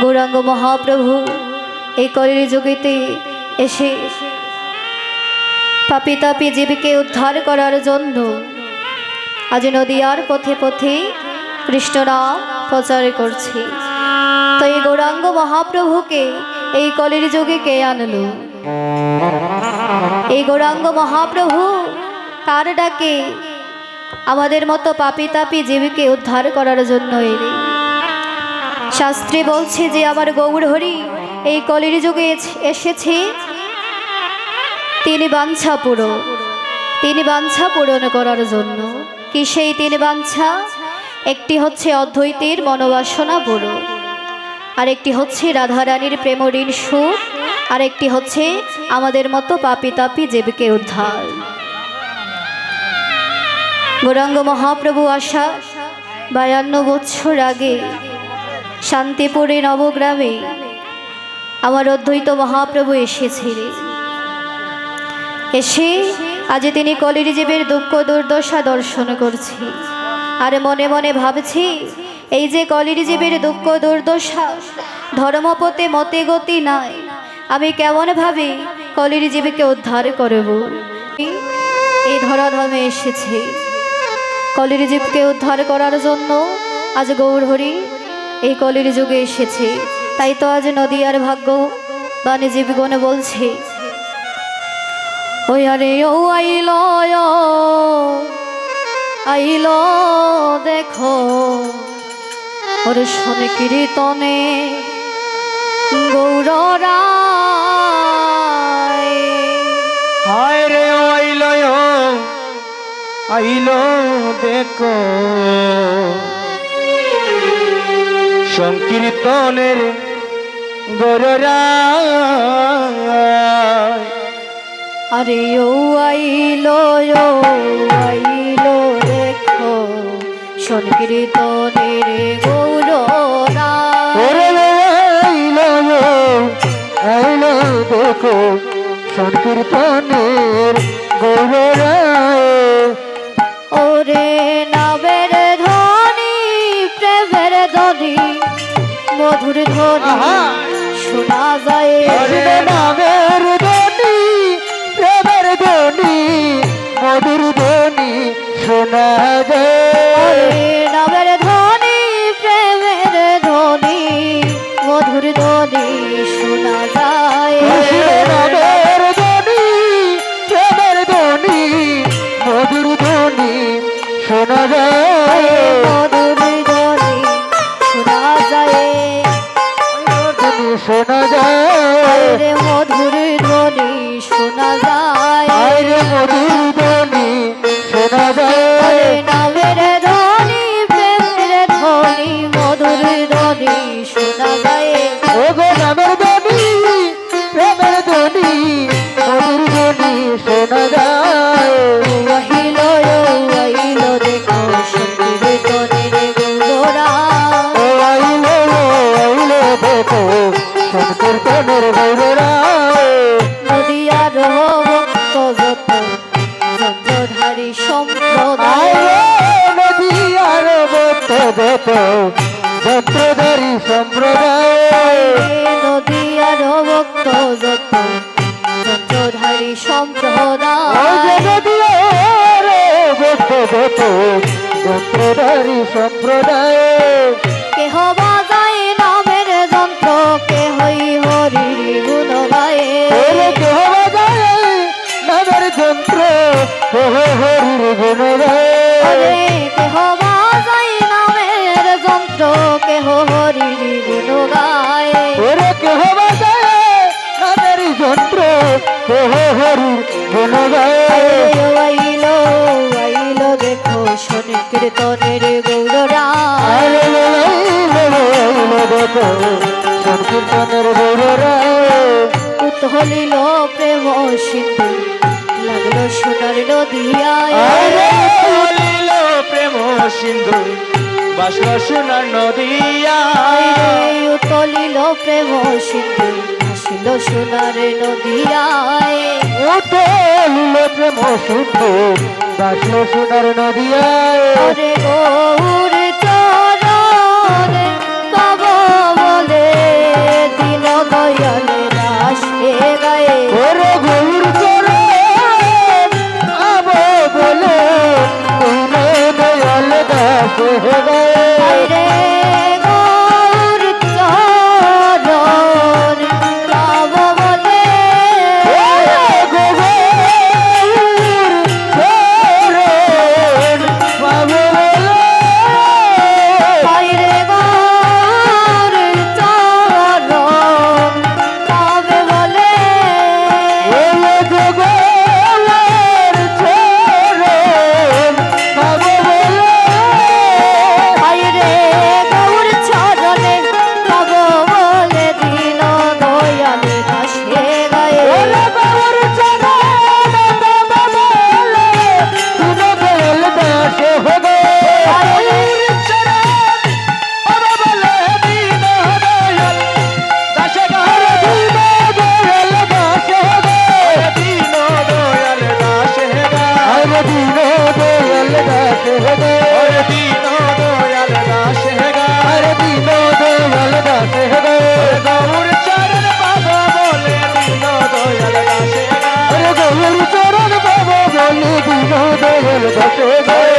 গৌরাঙ্গ মহাপ্রভু এই কলির যুগেতে এসে পাপী তাপী জীবকে উদ্ধার করার জন্য আজ নদিয়ার পথে পথে কৃষ্ণ নাম প্রচার করছে। তো এই গৌরাঙ্গ মহাপ্রভুকে এই কলির যুগে কে আনলো? এই গৌরাঙ্গ মহাপ্রভু কার ডাকে আমাদের মতো পাপী তাপী জীবকে উদ্ধার করার জন্য এলে। শাস্ত্রে বলছে যে আমার গৌর হরি এই কলির যুগে এসেছে তিনি বাঞ্ছা পূরণ করার জন্য। কি সেই তিন বাঞ্ছা? একটি হচ্ছে অদ্বৈতের মনোবাসনা পূরণ, আরেকটি হচ্ছে রাধারানীর প্রেম ঋণ সুখ, আরেকটি হচ্ছে আমাদের মতো পাপী তাপী জীবকে উদ্ধার। গৌরাঙ্গ মহাপ্রভু আসা 52 বছর আগে শান্তিপুরে নবগ্রামে আমার অদ্বৈত মহাপ্রভু এসেছিলেন। এসে আজ তিনি কলির জীবের দুঃখ দুর্দশা দর্শন করছি। আর মনে মনে ভাবছি এই যে কলির জীবের দুঃখ দুর্দশা, ধর্মপথে মতে গতি নাই, আমি কেমন ভাবে কলির জীবকে উদ্ধার করব। এই ধরাধামে এসেছি কলির জীবকে উদ্ধার করার জন্য। আজ গৌর হরি এই কলির যুগে এসেছে। তাই তো আজ নদিয়ার ভাগ্যবান জীবগণ বলছে, ওই আরে ও আইল দেখো ওর শনি কীর্তনে গৌররায়। হায় রে আইল দেখো সংকীর্তনের গৌররায়। আরে ও আইলো দেখো সংকীর্তনের গৌররায়। আইলো দেখো সংকীর্তনের গৌররায়। ওরে নামের ধ্বনি প্রেমের ধ্বনি মধুর ধ্বনি শোনা যায়। নামের ধ্বনি প্রেমের ধ্বনি মধুর ধ্বনি শোনা যায়। নামের ধ্বনি প্রেমের ধ্বনি মধুর ধ্বনি শোনা যায়। নামের ধ্বনি প্রেমের ধ্বনি মধুর ধ্বনি শোনা যায়। মধুর ধ্বনি শোনা যায়, শোনা যায় রে মধুর ধ্বনি শোনা যায়। মধুর ধ্বনি শোনা যায়। নামের ধ্বনি প্রেমের ধ্বনি মধুর ধ্বনি শোনা যায়। ও গো নামের ধ্বনি প্রেমের ধ্বনি মধুর ধ্বনি শোনা যায়। আহিল দেখো সংকীর্তনের গৌররায়। ও আইলো দেখো সংকীর্তনের গৌররায়। নদিয়ার ভক্ত যত যন্ত্রধারী সম্প্রদায়। নদিয়ার ভক্ত যত যন্ত্রধারী সম্প্রদায়। নদিয়ার ভক্ত যত যন্ত্রধারী সম্প্রদায়। নদিয়ার ভক্ত যত যন্ত্রধারী সম্প্রদায়। কেহ বাজায় নামের যন্ত্র, কেহই হরির গুণ গায়। কেহ বাজায় নামের যন্ত্র, কেহ হরির গুণ গায়। কেহ বাজায় নামের যন্ত্র, কেহ হরির গুণ গায়। কেহ বাজায় নামের যন্ত্র, কেহ হরির গুণ গায়। আইলো দেখো সংকীর্তনের গৌররায়। দেখো সংকীর্তনের গৌররায়। উতলিল প্রেম সিন্ধু লাগলো সোনার নদিয়ায়। প্রেম সিন্ধু বাসল সোনার নদিয়ায়। উতলিল প্রেম সিন্ধু আসিল সোনার নদিয়ায়। উতলিল প্রেম সিন্ধু বাসল সোনার নদিয়ায়। ওরে গৌর চরণে পাব বলে গো